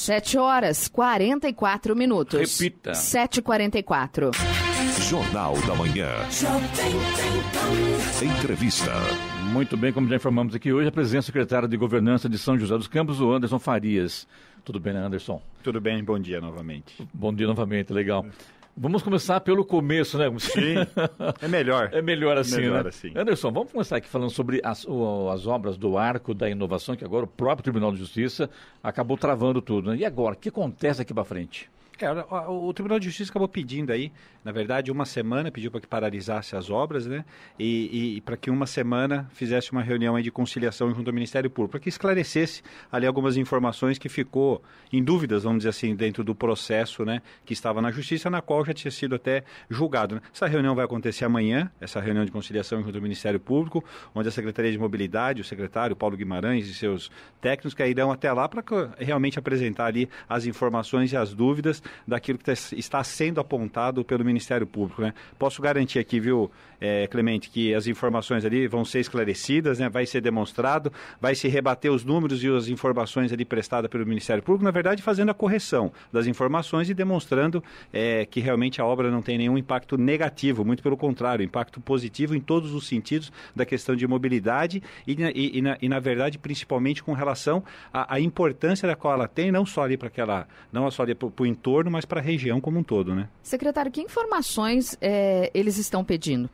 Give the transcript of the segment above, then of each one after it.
7h44. Repita. 7h44. Jornal da Manhã. Entrevista. Muito bem, como já informamos aqui hoje, a presidente secretária de Governança de São José dos Campos, o Anderson Farias. Tudo bem, né, Anderson? Tudo bem, bom dia novamente. Bom dia novamente, legal. Vamos começar pelo começo, né? Sim, é melhor. É melhor assim, melhor né? assim. Anderson, vamos começar aqui falando sobre as obras do Arco da Inovação, que agora o próprio Tribunal de Justiça acabou travando tudo, né? E agora, o que acontece aqui para frente? O Tribunal de Justiça acabou pedindo aí, na verdade, uma semana, pediu para que paralisasse as obras, né? E para que uma semana fizesse uma reunião aí de conciliação junto ao Ministério Público, para que esclarecesse ali algumas informações que ficou em dúvidas, vamos dizer assim, dentro do processo, né? Que estava na Justiça, na qual já tinha sido até julgado, né? Essa reunião vai acontecer amanhã, essa reunião de conciliação junto ao Ministério Público, onde a Secretaria de Mobilidade, o secretário Paulo Guimarães e seus técnicos que irão até lá para realmente apresentar ali as informações e as dúvidas daquilo que está sendo apontado pelo Ministério Público, né? Posso garantir aqui, viu, Clemente, que as informações ali vão ser esclarecidas, né? Vai ser demonstrado, vai se rebater os números e as informações ali prestadas pelo Ministério Público, na verdade fazendo a correção das informações e demonstrando que realmente a obra não tem nenhum impacto negativo, muito pelo contrário, impacto positivo em todos os sentidos da questão de mobilidade e na verdade, principalmente com relação à importância da qual ela tem, não só ali para não só ali para o entorno, mas para a região como um todo, né? Secretário, que informações eles estão pedindo?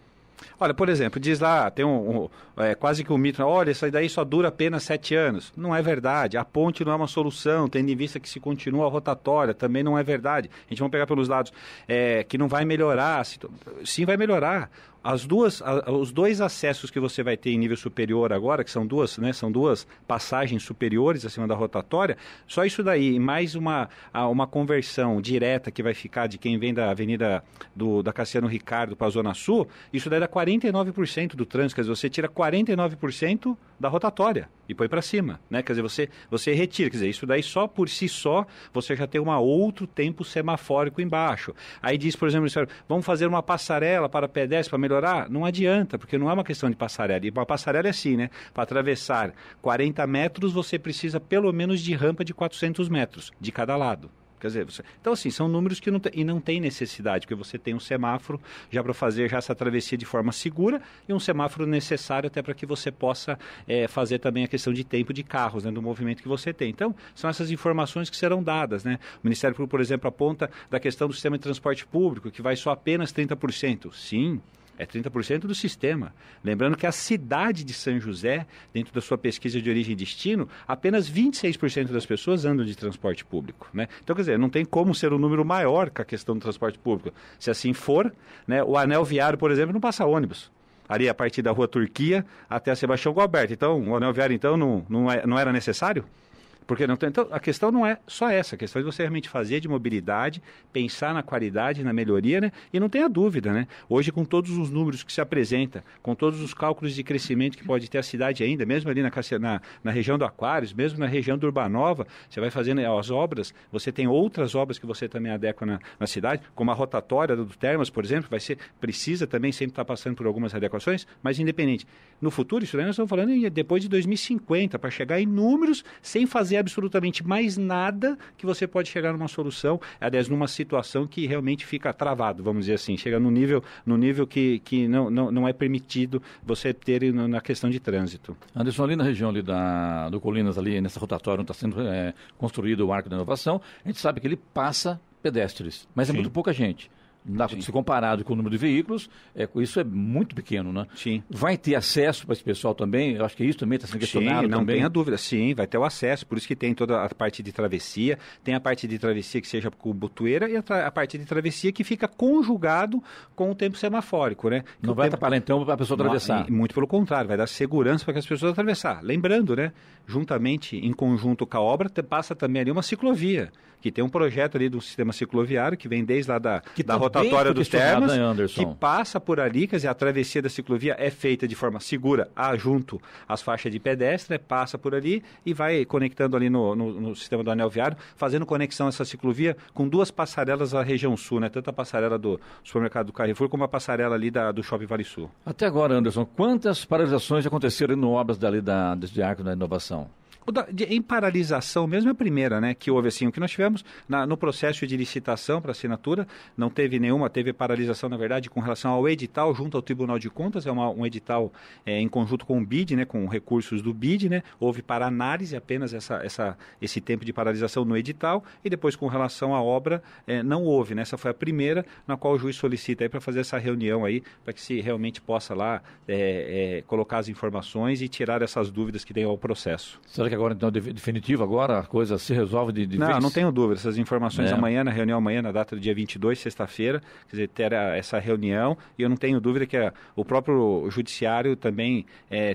Olha, por exemplo, diz lá, tem quase que um mito, olha, isso daí só dura apenas 7 anos. Não é verdade, a ponte não é uma solução, tendo em vista que se continua a rotatória, também não é verdade. A gente vai pegar pelos lados, que não vai melhorar, sim vai melhorar. Os dois acessos que você vai ter em nível superior agora, que são duas, né, são duas passagens superiores acima da rotatória, só isso daí, mais uma conversão direta que vai ficar de quem vem da avenida da Cassiano Ricardo para a Zona Sul, isso daí dá 49% do trânsito, quer dizer, você tira 49% da rotatória e põe para cima, né, quer dizer, você retira, quer dizer, isso daí só por si só, você já tem outro tempo semafórico embaixo. Aí diz, por exemplo, vamos fazer uma passarela para pedestres, para melhorar. Não adianta, porque não é uma questão de passarela. E uma passarela é assim, né? Para atravessar 40 metros, você precisa pelo menos de rampa de 400 metros, de cada lado. Quer dizer, então assim, são números que não tem necessidade, porque você tem um semáforo já para fazer já essa travessia de forma segura e um semáforo necessário até para que você possa fazer também a questão de tempo de carros, né, do movimento que você tem. Então, são essas informações que serão dadas, né? O Ministério Público, por exemplo, aponta da questão do sistema de transporte público, que vai só apenas 30%. Sim, é 30% do sistema. Lembrando que a cidade de São José, dentro da sua pesquisa de origem e destino, apenas 26% das pessoas andam de transporte público, né? Então, quer dizer, não tem como ser um número maior que a questão do transporte público. Se assim for, né, o anel viário, por exemplo, não passa ônibus. Ali a partir da Rua Turquia até a Sebastião Gualberto. Então, o anel viário, então, não era necessário? Porque não tem, então, a questão não é só essa, a questão é você realmente fazer de mobilidade, pensar na qualidade, na melhoria, né? E não tenha dúvida, né? Hoje, com todos os números que se apresenta, com todos os cálculos de crescimento que pode ter a cidade ainda, mesmo ali na região do Aquários, mesmo na região do Urbanova, você vai fazendo as obras, você tem outras obras que você também adequa na cidade, como a rotatória do Termas, por exemplo, precisa também sempre estar passando por algumas adequações, mas independente. No futuro, isso daí nós estamos falando depois de 2050, para chegar em números sem fazer absolutamente mais nada que você pode chegar numa solução, aliás, numa situação que realmente fica travado, vamos dizer assim, chega no nível que não é permitido você ter na questão de trânsito. Anderson, ali na região ali do Colinas, ali nessa rotatória onde está sendo construído o Arco da Inovação, a gente sabe que ele passa pedestres, mas é muito pouca gente. Se comparado com o número de veículos, isso é muito pequeno, né? Sim. Vai ter acesso para esse pessoal também? Eu acho que isso também está sendo questionado. Sim, não também. tenha dúvida. Sim, vai ter o acesso, por isso que tem toda a parte de travessia, tem a parte de travessia que seja com botoeira e a parte de travessia que fica conjugado com o tempo semafórico, né? Não vai atrapalhar então para a pessoa atravessar? Muito pelo contrário, vai dar segurança para que as pessoas atravessar. Lembrando, né? Juntamente, em conjunto com a obra, passa também ali uma ciclovia, que tem um projeto ali do sistema cicloviário que vem desde lá da rotatória dos Termas, que passa por ali, quer dizer, a travessia da ciclovia é feita de forma segura, junto às faixas de pedestre, passa por ali e vai conectando ali no sistema do anel viário, fazendo conexão essa ciclovia com duas passarelas da região sul, né? Tanto a passarela do supermercado do Carrefour como a passarela ali do Shopping Vale Sul. Até agora, Anderson, quantas paralisações aconteceram no obras dali desse Arco da Inovação? Em paralisação mesmo é a primeira, né, que houve assim, o que nós tivemos no processo de licitação para assinatura, não teve nenhuma, teve paralisação, na verdade, com relação ao edital junto ao Tribunal de Contas, é um edital em conjunto com o BID, né, com recursos do BID, né, houve para análise apenas esse tempo de paralisação no edital, e depois com relação à obra, não houve, né, essa foi a primeira na qual o juiz solicita aí para fazer essa reunião aí, para que se realmente possa lá colocar as informações e tirar essas dúvidas que tem ao processo. Será que agora, então, definitivo, agora a coisa se resolve de vez? Não tenho dúvida. Essas informações amanhã, na reunião amanhã, na data do dia 22, sexta-feira, quer dizer, terá essa reunião, e eu não tenho dúvida que o próprio judiciário também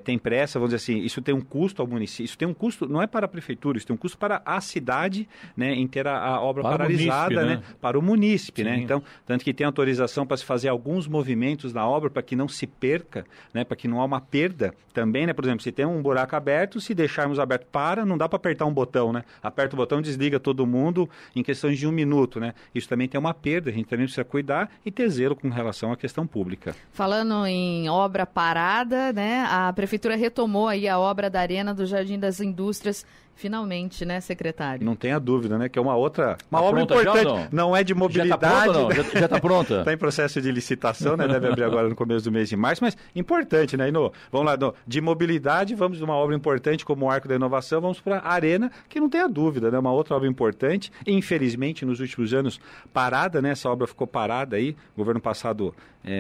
tem pressa, vamos dizer assim, isso tem um custo ao município, isso tem um custo, não é para a prefeitura, isso tem um custo para a cidade, né, em ter a obra para paralisada, né? Para o munícipe, né? Então, tanto que tem autorização para se fazer alguns movimentos na obra para que não se perca, né, para que não há uma perda também, né? Por exemplo, se tem um buraco aberto, se deixarmos aberto não dá para apertar um botão, né? Aperta o botão, desliga todo mundo em questões de 1 minuto, né? Isso também tem uma perda, a gente também precisa cuidar e ter zelo com relação à questão pública. Falando em obra parada, né? A Prefeitura retomou aí a obra da Arena do Jardim das Indústrias, finalmente, né, secretário? Não tenha dúvida, né? Que é uma obra importante. Não é de mobilidade. Já está pronta, não? Já está pronta? Está em processo de licitação, né? Deve abrir agora no começo do mês de março, mas importante, né? Vamos lá, de mobilidade, vamos de uma obra importante como o Arco da Inovação, vamos para a Arena, que não tenha dúvida, né? Uma outra obra importante, infelizmente, nos últimos anos, parada, né? Essa obra ficou parada aí, o governo passado,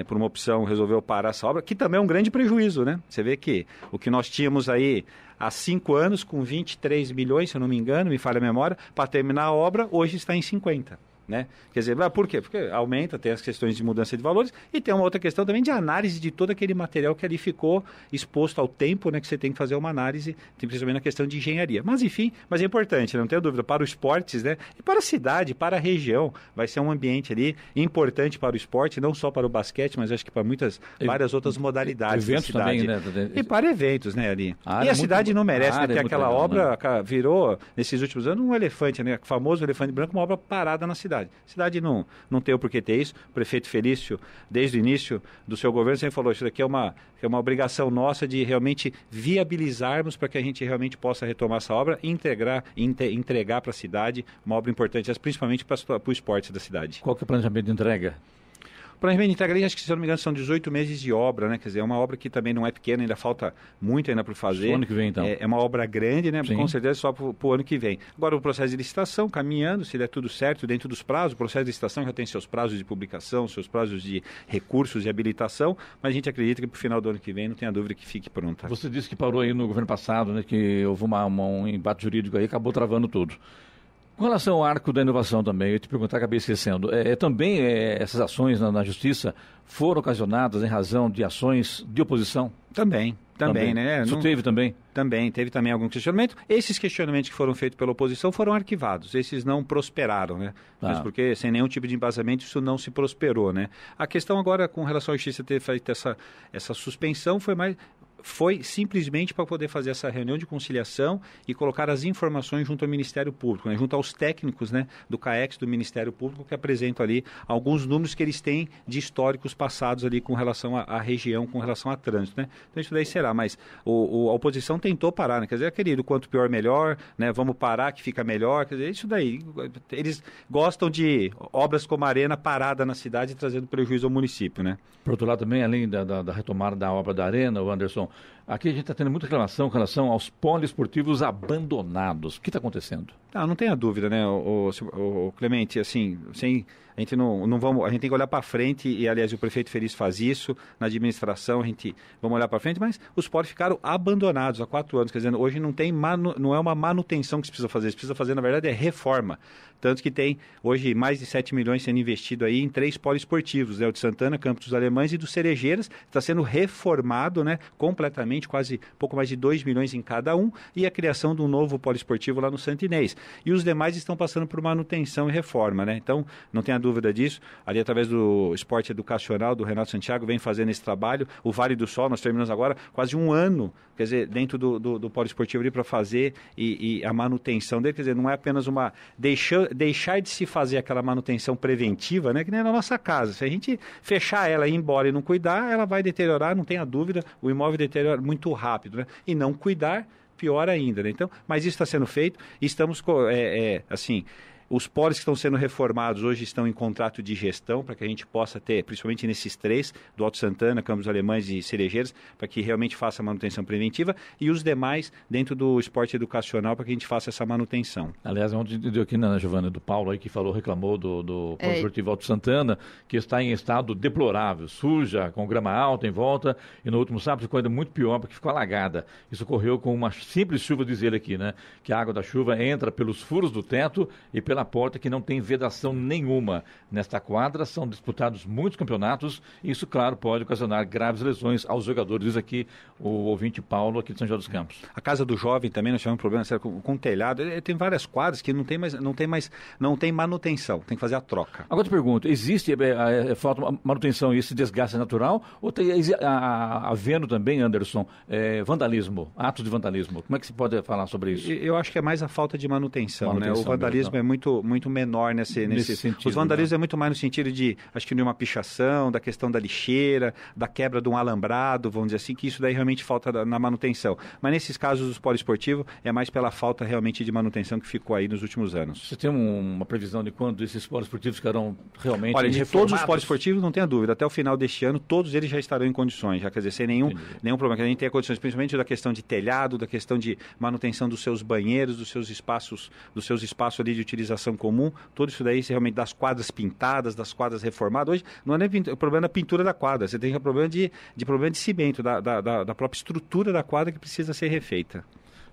por uma opção, resolveu parar essa obra, que também é um grande prejuízo, né? Você vê que o que nós tínhamos aí há 5 anos, com 23 milhões, se eu não me engano, me falha a memória, para terminar a obra, hoje está em 50. Né? Quer dizer, por quê? Porque aumenta, tem as questões de mudança de valores e tem uma outra questão também de análise de todo aquele material que ali ficou exposto ao tempo, né, que você tem que fazer uma análise, principalmente na questão de engenharia. Mas enfim, mas é importante, não tenho dúvida, para os esportes, né, e para a cidade, para a região, vai ser um ambiente ali importante para o esporte, não só para o basquete, mas acho que para várias outras modalidades da cidade. Também, né? E para eventos, né, ali. E a cidade não merece, né, porque aquela obra virou, nesses últimos anos, um elefante, né, o famoso elefante branco, uma obra parada na cidade. A cidade não tem o porquê ter isso. O prefeito Felício, desde o início do seu governo, sempre falou, isso daqui é uma obrigação nossa de realmente viabilizarmos para que a gente realmente possa retomar essa obra e entregar para a cidade uma obra importante, principalmente para o esporte da cidade. Qual que é o planejamento de entrega? O planejamento de entrega, acho que, se eu não me engano, são 18 meses de obra, né? Quer dizer, é uma obra que também não é pequena, ainda falta muito ainda para fazer. Só ano que vem, então. É uma obra grande, né? Sim. Com certeza só para o ano que vem. Agora, o processo de licitação, caminhando, se der tudo certo, dentro dos prazos, o processo de licitação já tem seus prazos de publicação, seus prazos de recursos e habilitação, mas a gente acredita que para o final do ano que vem, não tenha dúvida que fique pronta. Você disse que parou aí no governo passado, né? Que houve um embate jurídico aí, acabou travando tudo. Com relação ao Arco da Inovação também, eu ia te perguntar, acabei esquecendo, também essas ações na Justiça foram ocasionadas em razão de ações de oposição? Também, né? Isso teve também? Teve também algum questionamento. Esses questionamentos que foram feitos pela oposição foram arquivados, esses não prosperaram, né? Mas porque sem nenhum tipo de embasamento isso não se prosperou, né? A questão agora com relação à Justiça ter feito essa suspensão foi simplesmente para poder fazer essa reunião de conciliação e colocar as informações junto ao Ministério Público, né? Junto aos técnicos, né, do CAEX, do Ministério Público, que apresentam ali alguns números que eles têm de históricos passados ali com relação à região, com relação a trânsito, né? Então isso daí será, mas a oposição tentou parar, né? Quer dizer, querido, quanto pior melhor, né? Vamos parar que fica melhor, quer dizer, isso daí, eles gostam de obras como a Arena parada na cidade trazendo prejuízo ao município, né? Por outro lado também, além da retomada da obra da Arena, o Anderson, aqui a gente está tendo muita reclamação com relação aos poliesportivos abandonados. O que está acontecendo? Não tenha dúvida, né, o Clemente, assim, a gente a gente tem que olhar para frente e, aliás, o prefeito Felício faz isso, na administração vamos olhar para frente, mas os poles ficaram abandonados há 4 anos, quer dizer, hoje não é uma manutenção que se precisa fazer, na verdade, é reforma. Tanto que tem hoje mais de 7 milhões sendo investido aí em 3 poliesportivos, né, o de Santana, Campos dos Alemães e do Cerejeiras, está sendo reformado, né, completamente, quase pouco mais de 2 milhões em cada um, e a criação de um novo poliesportivo lá no Santo Inês. E os demais estão passando por manutenção e reforma, né? Então, não tenha dúvida disso. Ali, através do esporte educacional do Renato Santiago, vem fazendo esse trabalho. O Vale do Sol, nós terminamos agora quase 1 ano, quer dizer, dentro do poliesportivo ali para fazer e a manutenção dele, quer dizer, não é apenas deixar de se fazer aquela manutenção preventiva, né? Que nem na nossa casa. Se a gente fechar ela e ir embora e não cuidar, ela vai deteriorar, não tenha dúvida, o imóvel deteriora muito rápido, né? E não cuidar pior ainda, né? Então, mas isso está sendo feito e estamos, assim... Os polos que estão sendo reformados hoje estão em contrato de gestão para que a gente possa ter, principalmente nesses 3, do Alto Santana, Campos Alemães e Cerejeiras, para que realmente faça a manutenção preventiva e os demais dentro do esporte educacional para que a gente faça essa manutenção. Aliás, ontem deu aqui na Giovana do Paulo aí que reclamou do Polo Esportivo Alto Santana, que está em estado deplorável, suja, com grama alta em volta, e no último sábado ficou ainda muito pior porque ficou alagada. Isso ocorreu com uma simples chuva, diz ele aqui, né? Que a água da chuva entra pelos furos do teto e pela porta que não tem vedação nenhuma. Nesta quadra são disputados muitos campeonatos e isso, claro, pode ocasionar graves lesões aos jogadores. Diz aqui o ouvinte Paulo, aqui de São José dos Campos. A Casa do Jovem também, nós tivemos um problema sério com telhado. Tem várias quadras que não tem manutenção, tem que fazer a troca. Agora eu te pergunto, existe falta de manutenção e esse desgaste natural ou tem havendo também, Anderson, vandalismo, atos de vandalismo? Como é que se pode falar sobre isso? Eu acho que é mais a falta de manutenção, né? O vandalismo é muito menor nesse sentido. Os vandalismos é muito mais no sentido de, acho que de uma pichação, da questão da lixeira, da quebra de um alambrado, vamos dizer assim, que isso daí realmente falta na manutenção. Mas nesses casos dos poliesportivos é mais pela falta realmente de manutenção que ficou aí nos últimos anos. Você tem uma previsão de quando esses poliesportivos ficarão realmente reformados? Olha, de todos os poliesportivos, não tenha dúvida, até o final deste ano, todos eles já estarão em condições, já quer dizer, sem nenhum problema, que a gente tenha condições, principalmente da questão de telhado, da questão de manutenção dos seus banheiros, dos seus espaços ali de utilização comum, tudo isso daí, realmente das quadras pintadas, das quadras reformadas. Hoje não é nem o problema da pintura da quadra, você tem o problema de cimento, da própria estrutura da quadra que precisa ser refeita.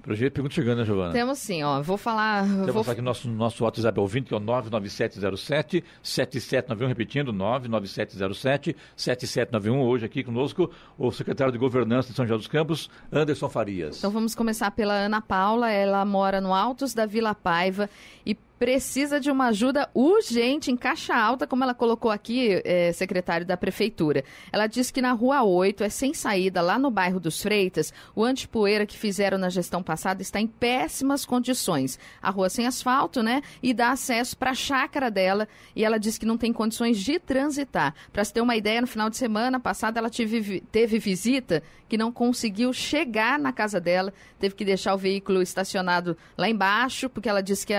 Pelo jeito, pergunta chegando, né, Giovana? Temos sim, ó. Vou falar... Vou passar aqui nosso WhatsApp ouvinte, que é o 99707-7791, repetindo, 99707-7791. Hoje aqui conosco o secretário de Governança de São José dos Campos, Anderson Farias. Então vamos começar pela Ana Paula. Ela mora no Altos da Vila Paiva e precisa de uma ajuda urgente em caixa alta, como ela colocou aqui, secretário da Prefeitura. Ela diz que na Rua 8, sem saída, lá no bairro dos Freitas, o antipoeira que fizeram na gestão passada está em péssimas condições. A rua sem asfalto, né? E dá acesso para a chácara dela, e ela diz que não tem condições de transitar. Para se ter uma ideia, no final de semana passada ela teve visita que não conseguiu chegar na casa dela, teve que deixar o veículo estacionado lá embaixo, porque ela disse que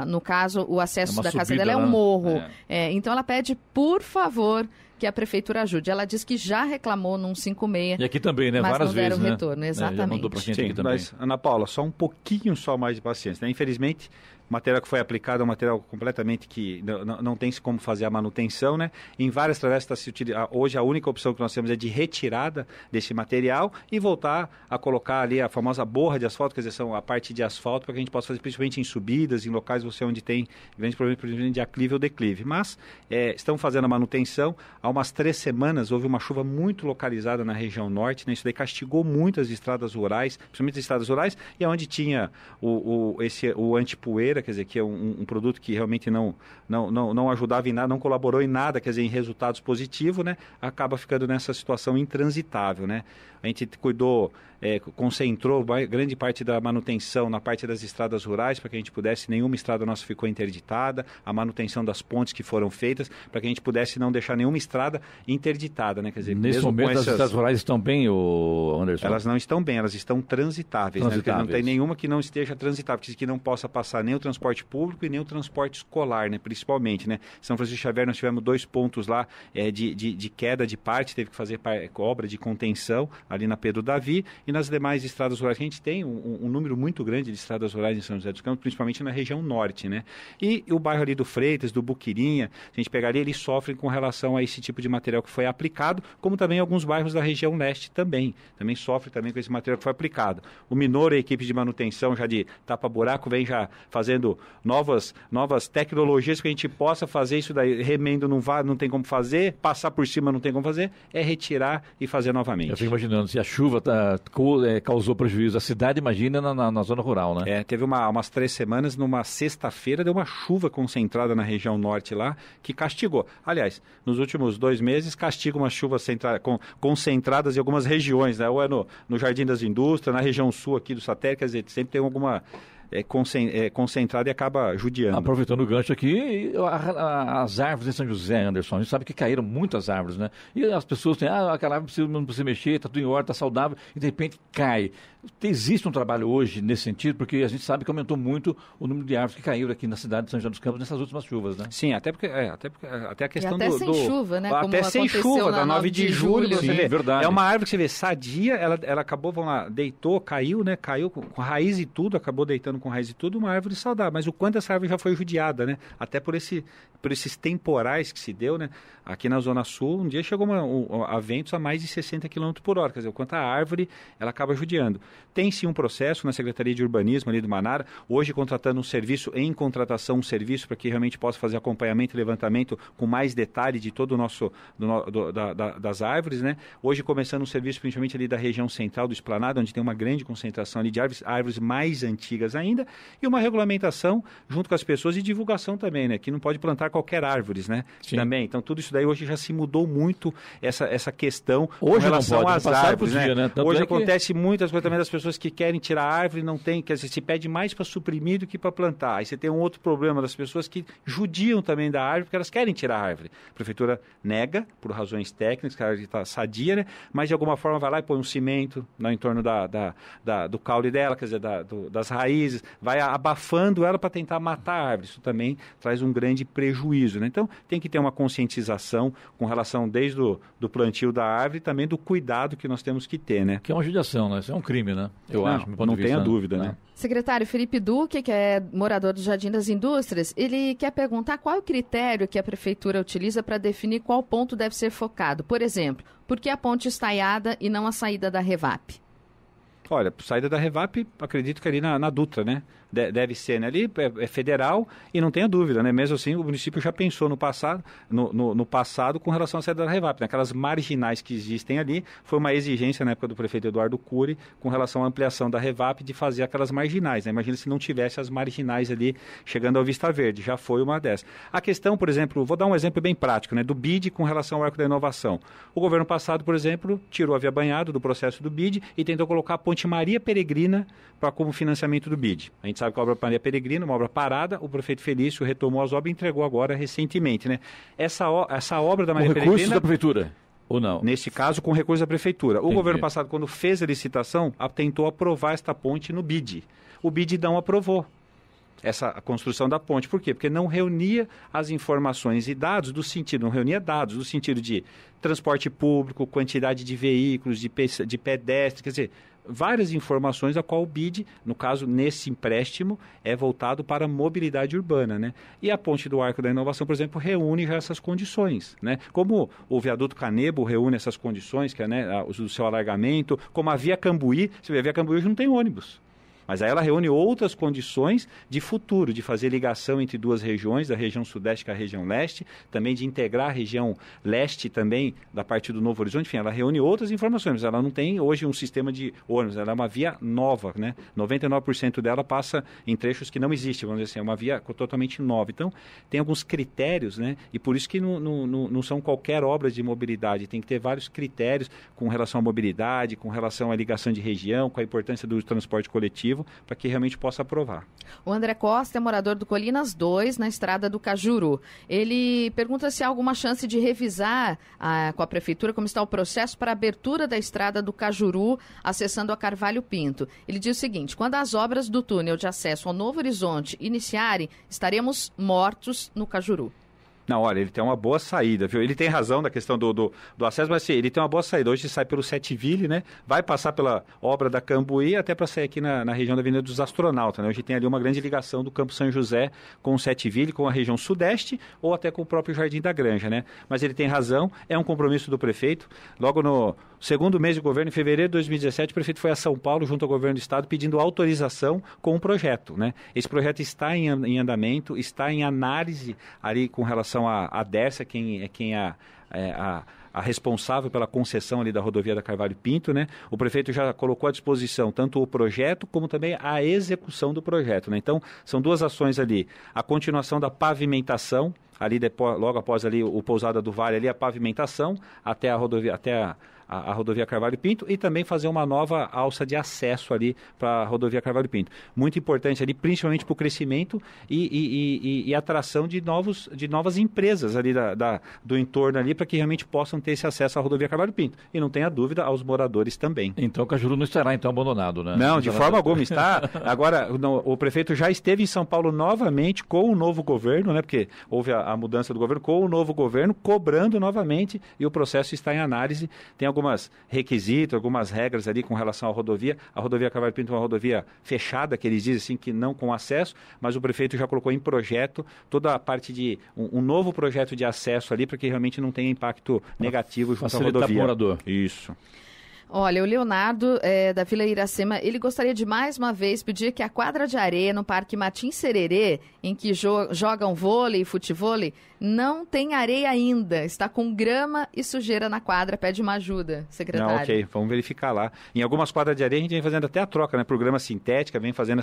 no caso, o acesso da casa dela é um morro. Então ela pede, por favor, que a prefeitura ajude. Ela diz que já reclamou num 56. E aqui também, né? Mas Várias não deram vezes, retorno, né? exatamente. Já mandou pra gente aqui também. Mas, Ana Paula, só um pouquinho só mais de paciência, né? Infelizmente, o material que foi aplicado é um material completamente que não tem como fazer a manutenção, né? Em várias travessas hoje a única opção que nós temos é de retirada desse material e voltar a colocar ali a famosa borra de asfalto, quer dizer, são a parte de asfalto para que a gente possa fazer principalmente em subidas, em locais onde tem grande problema, por exemplo, de aclive ou declive. Mas estão fazendo a manutenção. Há umas 3 semanas houve uma chuva muito localizada na região norte, né? Isso daí castigou muito as estradas rurais, principalmente as estradas rurais, e é onde tinha o antipoeira, quer dizer, que é um produto que realmente não ajudava em nada, não colaborou em nada, quer dizer, em resultados positivos, né? Acaba ficando nessa situação intransitável, né? A gente cuidou, concentrou grande parte da manutenção na parte das estradas rurais, para que a gente pudesse, nenhuma estrada nossa ficou interditada, a manutenção das pontes que foram feitas, para que a gente pudesse não deixar nenhuma estrada interditada, né? Quer dizer, nesse momento as estradas rurais estão bem, Anderson? Elas não estão bem, elas estão transitáveis. Né? Não tem nenhuma que não esteja transitável, que não possa passar nem o transporte público e nem o transporte escolar, né? Principalmente, né? São Francisco Xavier, nós tivemos 2 pontos lá de queda de parte, teve que fazer obra de contenção ali na Pedro Davi, e nas demais estradas rurais, a gente tem um número muito grande de estradas rurais em São José dos Campos, principalmente na região norte, né? E o bairro ali do Freitas, do Buquirinha, a gente pegaria, eles sofrem com relação a esse tipo de material que foi aplicado, como também alguns bairros da região leste também sofrem também com esse material que foi aplicado. O Minoro e a equipe de manutenção já de tapa-buraco vem já fazendo novas tecnologias que a gente possa fazer isso daí, remendo não tem como fazer, passar por cima não tem como fazer, é retirar e fazer novamente. Eu fico imaginando, se a chuva causou prejuízo à cidade, imagina na zona rural, né? Teve umas 3 semanas, numa sexta-feira, deu uma chuva concentrada na região norte lá, que castigou. Aliás, nos últimos 2 meses, castiga umas chuvas concentradas em algumas regiões, né? Ou é no Jardim das Indústrias, na região sul aqui do satélite, quer dizer, sempre tem alguma concentrada e acaba judiando. Aproveitando o gancho aqui, as árvores em São José, Anderson, a gente sabe que caíram muitas árvores, né? E as pessoas têm, aquela árvore não precisa mexer, está tudo em ordem, está saudável, e de repente cai. Existe um trabalho hoje nesse sentido, porque a gente sabe que aumentou muito o número de árvores que caíram aqui na cidade de São José dos Campos nessas últimas chuvas, né? Sim, até a questão até sem chuva, né? Até sem chuva, da 9 de julho. Sim, é verdade. É uma árvore que você vê sadia, ela acabou, deitou, caiu, né? Caiu com raiz e tudo, acabou deitando com raiz e tudo, uma árvore saudável. Mas o quanto essa árvore já foi judiada, né? Até por esses temporais que se deu, né? Aqui na Zona Sul, um dia chegou a ventos a mais de 60 km por hora. Quer dizer, o quanto a árvore ela acaba judiando. Tem sim um processo na Secretaria de Urbanismo ali do Manara, hoje contratando um serviço, um serviço para que realmente possa fazer acompanhamento e levantamento com mais detalhe de todo o nosso, das árvores, né? Hoje começando um serviço principalmente ali da região central do Esplanado, onde tem uma grande concentração ali de árvores mais antigas ainda, e uma regulamentação junto com as pessoas e divulgação também, né? Que não pode plantar qualquer árvores, né? Sim. Também. Então tudo isso daí hoje já se mudou muito essa questão hoje com relação não pode, às árvores, dia, né? Hoje acontece muitas coisas também das pessoas que querem tirar a árvore, não tem, quer dizer, se pede mais para suprimir do que para plantar. Aí você tem um outro problema das pessoas que judiam também da árvore, porque elas querem tirar a árvore. A prefeitura nega, por razões técnicas, que a árvore está sadia, né? Mas de alguma forma vai lá e põe um cimento no entorno do caule dela, quer dizer, das raízes, vai abafando ela para tentar matar a árvore. Isso também traz um grande prejuízo, né? Então tem que ter uma conscientização com relação desde do plantio da árvore e também do cuidado que nós temos que ter, né? Que é uma judiação, né? Isso é um crime, né? Eu acho. Não tenha dúvida, né? Secretário Felipe Duque, que é morador do Jardim das Indústrias, ele quer perguntar qual é o critério que a Prefeitura utiliza para definir qual ponto deve ser focado. Por exemplo, por que a ponte estaiada e não a saída da Revap? Olha, saída da Revap, acredito que ali na Dutra, né? Deve ser, né? Ali é federal e não tenha dúvida, né? Mesmo assim, o município já pensou no passado com relação à saída da Revap, né? Aquelas marginais que existem ali, foi uma exigência na época do prefeito Eduardo Cury com relação à ampliação da Revap de fazer aquelas marginais, né? Imagina se não tivesse as marginais ali chegando ao Vista Verde, já foi uma dessas. A questão, por exemplo, vou dar um exemplo bem prático, né? Do BID com relação ao Arco da Inovação. O governo passado, por exemplo, tirou a Via Banhado do processo do BID e tentou colocar a Ponte Maria Peregrina como financiamento do BID. A gente sabe que a obra Maria Peregrina, uma obra parada, o prefeito Felício retomou as obras e entregou agora recentemente, né? Essa obra da Maria Peregrina... recursos da prefeitura, ou não? Nesse caso, com recurso da prefeitura. Entendi. O governo passado, quando fez a licitação, tentou aprovar esta ponte no BID. O BID não aprovou a construção da ponte. Por quê? Porque não reunia as informações e dados do sentido de transporte público, quantidade de veículos, de pedestres, quer dizer, várias informações a qual o BID, no caso, nesse empréstimo, é voltado para a mobilidade urbana, né? E a Ponte do Arco da Inovação, por exemplo, reúne já essas condições, né? Como o viaduto Canebu reúne essas condições, que é, né, o seu alargamento, como a Via Cambuí, você vê, a Via Cambuí hoje não tem ônibus. Mas aí ela reúne outras condições de futuro, de fazer ligação entre duas regiões, da região sudeste com a região leste, também de integrar a região leste também, da parte do Novo Horizonte, enfim, ela reúne outras informações, mas ela não tem hoje um sistema de ônibus, ela é uma via nova, né? 99% dela passa em trechos que não existem, vamos dizer assim, é uma via totalmente nova. Então, tem alguns critérios, né? E por isso que não são qualquer obra de mobilidade, tem que ter vários critérios com relação à mobilidade, com relação à ligação de região, com a importância do transporte coletivo, para que realmente possa aprovar. O André Costa é morador do Colinas 2, na estrada do Cajuru. Ele pergunta se há alguma chance de revisar com a Prefeitura como está o processo para a abertura da estrada do Cajuru, acessando a Carvalho Pinto. Ele diz o seguinte: quando as obras do túnel de acesso ao Novo Horizonte iniciarem, estaremos mortos no Cajuru. Não, olha, ele tem uma boa saída, viu? Ele tem razão da questão do acesso, mas assim, ele tem uma boa saída. Hoje sai pelo Setville, né? Vai passar pela obra da Cambuí até para sair aqui na região da Avenida dos Astronautas, né? Hoje tem ali uma grande ligação do Campo São José com o Setville, com a região sudeste ou até com o próprio Jardim da Granja, né? Mas ele tem razão, é um compromisso do prefeito. Logo no segundo mês de governo, em fevereiro de 2017, o prefeito foi a São Paulo, junto ao governo do estado, pedindo autorização com um projeto, né? Esse projeto está em andamento, está em análise ali com relação a Dersa, quem é a responsável pela concessão ali da rodovia da Carvalho Pinto, né? O prefeito já colocou à disposição tanto o projeto como também a execução do projeto, né? Então, são duas ações ali. A continuação da pavimentação, ali depois, logo após ali o Pousada do Vale, ali a pavimentação até a rodovia, até a rodovia Carvalho Pinto e também fazer uma nova alça de acesso ali para a rodovia Carvalho Pinto. Muito importante ali, principalmente para o crescimento e atração de novas empresas ali do entorno ali, para que realmente possam ter esse acesso à rodovia Carvalho Pinto. E não tenha dúvida, aos moradores também. Então o Cajuru não estará então abandonado, né? Não, de forma alguma está. Agora, o prefeito já esteve em São Paulo novamente com o novo governo, né? Porque houve a mudança do governo, com o novo governo, cobrando novamente, e o processo está em análise. Tem algumas requisitos, algumas regras ali com relação à rodovia. A rodovia Carvalho Pinto é uma rodovia fechada, que eles dizem assim, que não com acesso, mas o prefeito já colocou em projeto toda a parte de um novo projeto de acesso ali, para que realmente não tenha impacto negativo junto à rodovia. Morador. Isso. Olha, o Leonardo, da Vila Iracema, ele gostaria de mais uma vez pedir que a quadra de areia no Parque Martim Sererê, em que jogam vôlei e futevôlei, não tem areia ainda. Está com grama e sujeira na quadra. Pede uma ajuda, secretário. Não, ok, vamos verificar lá. Em algumas quadras de areia a gente vem fazendo até a troca, né? Por grama sintética, vem fazendo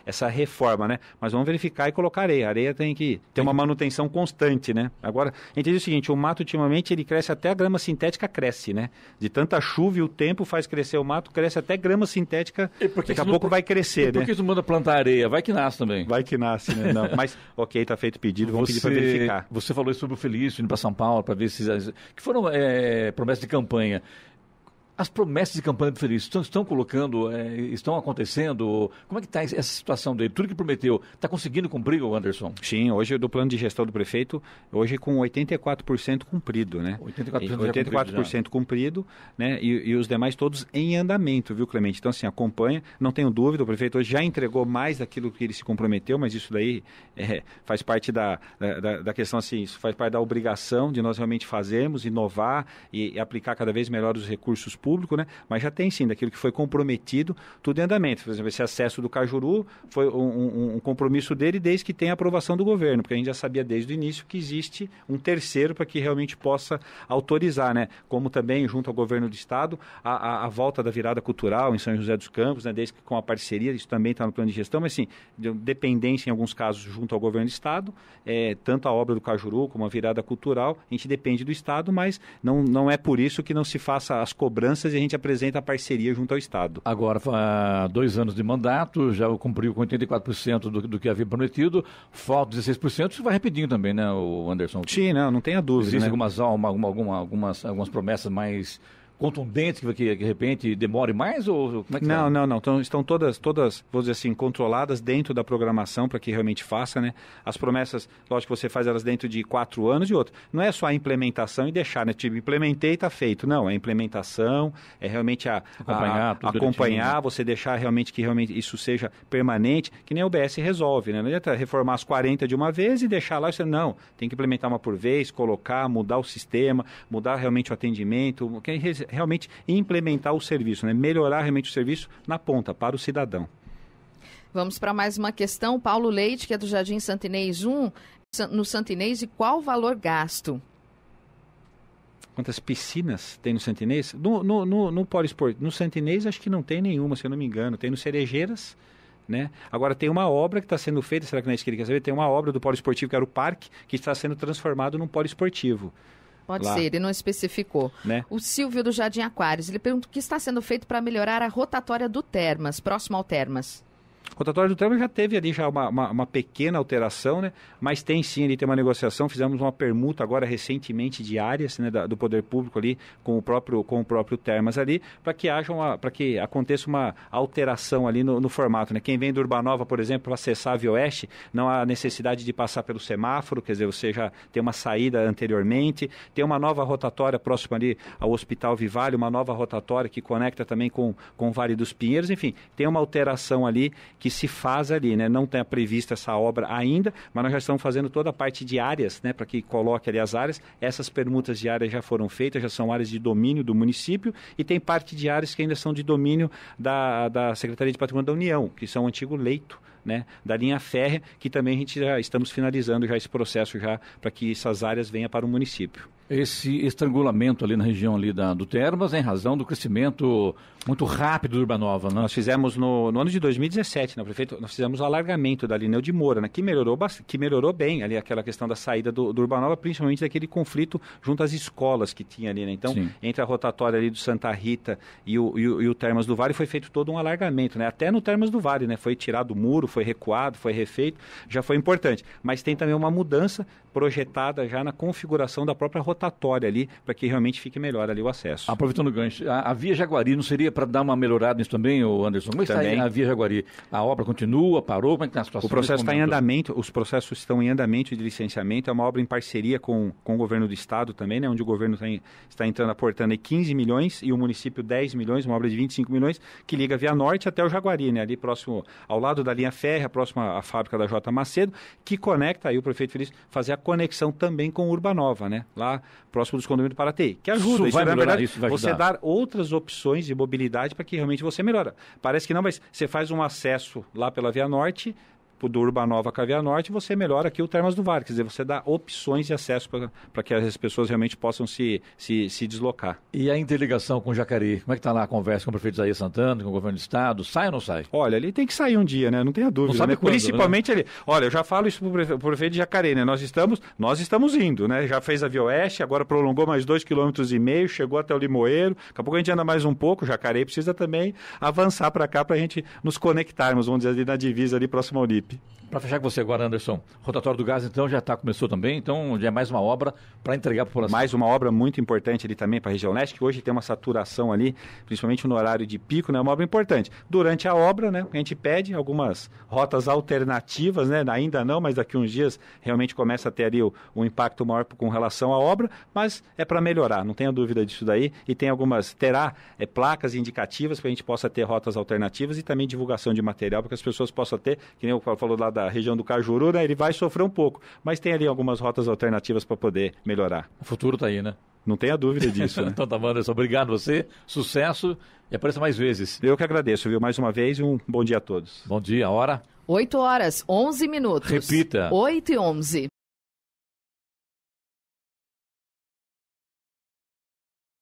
essa reforma, né? Mas vamos verificar e colocar areia. A areia tem que ter uma manutenção constante, né? Agora, a gente diz o seguinte, o mato ultimamente ele cresce, até a grama sintética cresce, né? De tanta chuva e o tempo faz crescer o mato, cresce até grama sintética, daqui a pouco vai crescer, né? Por que você manda plantar areia? Vai que nasce também. Vai que nasce, né? Não, mas, ok, está feito o pedido, vamos pedir para verificar. Você falou sobre o Felício indo para São Paulo para ver se... que foram promessas de campanha. As promessas de campanha do Felício estão colocando, estão acontecendo? Como é que está essa situação dele? Tudo que prometeu, está conseguindo cumprir, o Anderson? Sim, hoje do plano de gestão do prefeito, hoje com 84% cumprido, né? 84% cumprido, né? E os demais todos em andamento, viu, Clemente? Então, assim, acompanha, não tenho dúvida, o prefeito hoje já entregou mais daquilo que ele se comprometeu, mas isso daí faz parte da questão, assim, isso faz parte da obrigação de nós realmente fazermos, inovar e aplicar cada vez melhor os recursos público, né? Mas já tem sim, daquilo que foi comprometido, tudo em andamento. Por exemplo, esse acesso do Cajuru foi um compromisso dele desde que tem a aprovação do governo, porque a gente já sabia desde o início que existe um terceiro para que realmente possa autorizar, né? Como também, junto ao governo do estado, a volta da virada cultural em São José dos Campos, né? Desde que com a parceria, isso também está no plano de gestão, mas sim, dependência em alguns casos junto ao governo do estado, tanto a obra do Cajuru como a virada cultural, a gente depende do estado, mas não é por isso que não se faça as cobranças e a gente apresenta a parceria junto ao Estado. Agora, 2 anos de mandato, já cumpriu com 84% do que havia prometido, falta 16%, isso vai rapidinho também, né, o Anderson? Sim, não tenha dúvida. Existem algumas promessas mais contundentes que de repente demore mais ou como é que Não. Estão todas, vou dizer assim, controladas dentro da programação para que realmente faça, né? As promessas, lógico que você faz elas dentro de 4 anos e outra. Não é só a implementação e deixar, né? Tipo, implementei e está feito. Não, é a implementação, é realmente acompanhar, você deixar realmente que realmente isso seja permanente, que nem a UBS resolve, né? Não adianta reformar as 40 de uma vez e deixar lá, não, tem que implementar uma por vez, colocar, mudar o sistema, mudar realmente o atendimento, realmente implementar o serviço, né? Melhorar realmente o serviço na ponta, para o cidadão. Vamos para mais uma questão. Paulo Leite, que é do Jardim Santinês 1, no Santinês, e qual o valor gasto? Quantas piscinas tem no Santinês? No Poliesportivo, no Santinês acho que não tem nenhuma, se eu não me engano. Tem no Cerejeiras, né? Agora tem uma obra que está sendo feita, será que não é isso que ele quer saber? Tem uma obra do Poliesportivo, que era o parque, que está sendo transformado num poliesportivo. Pode ser, ele não especificou. Né? O Silvio do Jardim Aquários, ele pergunta o que está sendo feito para melhorar a rotatória do Termas, próximo ao Termas. O rotatório do Termas já teve ali uma pequena alteração, né? Mas tem sim, ali tem uma negociação, fizemos uma permuta agora recentemente de áreas, né, do poder público ali com o próprio Termas ali, para que aconteça uma alteração ali no formato, né? Quem vem do Urbanova, por exemplo, para acessar a Via Oeste, não há necessidade de passar pelo semáforo, quer dizer, você já tem uma saída anteriormente, tem uma nova rotatória próxima ali ao Hospital Vivale, uma nova rotatória que conecta também com o Vale dos Pinheiros, enfim, tem uma alteração ali que se faz ali, né? Não tem prevista essa obra ainda, mas nós já estamos fazendo toda a parte de áreas, né? Para que coloque ali as áreas. Essas permutas de áreas já foram feitas, já são áreas de domínio do município e tem parte de áreas que ainda são de domínio da Secretaria de Patrimônio da União, que são o antigo leito né, da linha férrea, que também a gente já estamos finalizando já esse processo já para que essas áreas venham para o município. Esse estrangulamento ali na região ali do Termas é em razão do crescimento muito rápido do Urbanova, né? Nós fizemos no ano de 2017, né, prefeito, nós fizemos o alargamento da Lineu de Moura, né, que melhorou bem ali aquela questão da saída do Urbanova, principalmente daquele conflito junto às escolas que tinha ali, né? Então, sim, entre a rotatória ali do Santa Rita e o Termas do Vale foi feito todo um alargamento, né? Até no Termas do Vale, né? Foi tirado o muro, foi recuado, foi refeito, já foi importante. Mas tem também uma mudança projetada já na configuração da própria rotatória ali, para que realmente fique melhor ali o acesso. Aproveitando o gancho, a Via Jaguari não seria para dar uma melhorada nisso também, Anderson? Como está aí a Via Jaguari? A obra continua, parou? Como é que está a situação? O processo está em andamento, os processos estão em andamento de licenciamento, é uma obra em parceria com o governo do estado também, né, onde o governo está entrando, aportando aí 15 milhões e o município 10 milhões, uma obra de 25 milhões, que liga a Via Norte até o Jaguari, né, ali próximo, ao lado da linha férrea, próximo à fábrica da J. Macedo, que conecta, aí o prefeito Feliz, fazer a conexão também com Urbanova, né, lá próximo dos condomínios do Paraty, que ajuda, isso vai melhorar, verdade, isso vai você ajudar. dar outras opções de mobilidade para que realmente você melhora. Parece que não, mas você faz um acesso lá pela Via Norte, do Urbanova com a Via Norte, você melhora aqui o Termas do Vale, quer dizer, você dá opções de acesso para que as pessoas realmente possam se deslocar. E a interligação com o Jacareí, como é que está lá a conversa com o prefeito Isaías Santana, com o governo do estado, sai ou não sai? Olha, ele tem que sair um dia, né, não tenha dúvida, não sabe né? quando, Principalmente né? ele, olha, eu já falo isso pro prefeito de Jacareí, né, nós estamos indo, né, já fez a Via Oeste, agora prolongou mais 2,5 km, chegou até o Limoeiro, daqui a pouco a gente anda mais um pouco, o Jacareí precisa também avançar para cá para a gente nos conectarmos, vamos dizer, ali na divisa ali próximo ao Unip. Para fechar com você agora, Anderson, o rotatório do gás então começou também, então já é mais uma obra para entregar a população. Mais uma obra muito importante ali também para a região leste, que hoje tem uma saturação ali, principalmente no horário de pico, né? Uma obra importante. Durante a obra, né, a gente pede algumas rotas alternativas, né? Ainda não, mas daqui uns dias realmente começa a ter ali um impacto maior com relação à obra, mas é para melhorar, não tenha dúvida disso daí, e tem terá placas indicativas para a gente possa ter rotas alternativas e também divulgação de material para que as pessoas possam ter, que nem eu falo lá da região do Cajuru, né, ele vai sofrer um pouco, mas tem ali algumas rotas alternativas para poder melhorar. O futuro está aí, né? Não tenha dúvida disso. Né? Então tá bom, Anderson, obrigado a você, sucesso e apareça mais vezes. Eu que agradeço, viu? Mais uma vez e um bom dia a todos. Bom dia, a hora? 8h11. Repita. 8h11.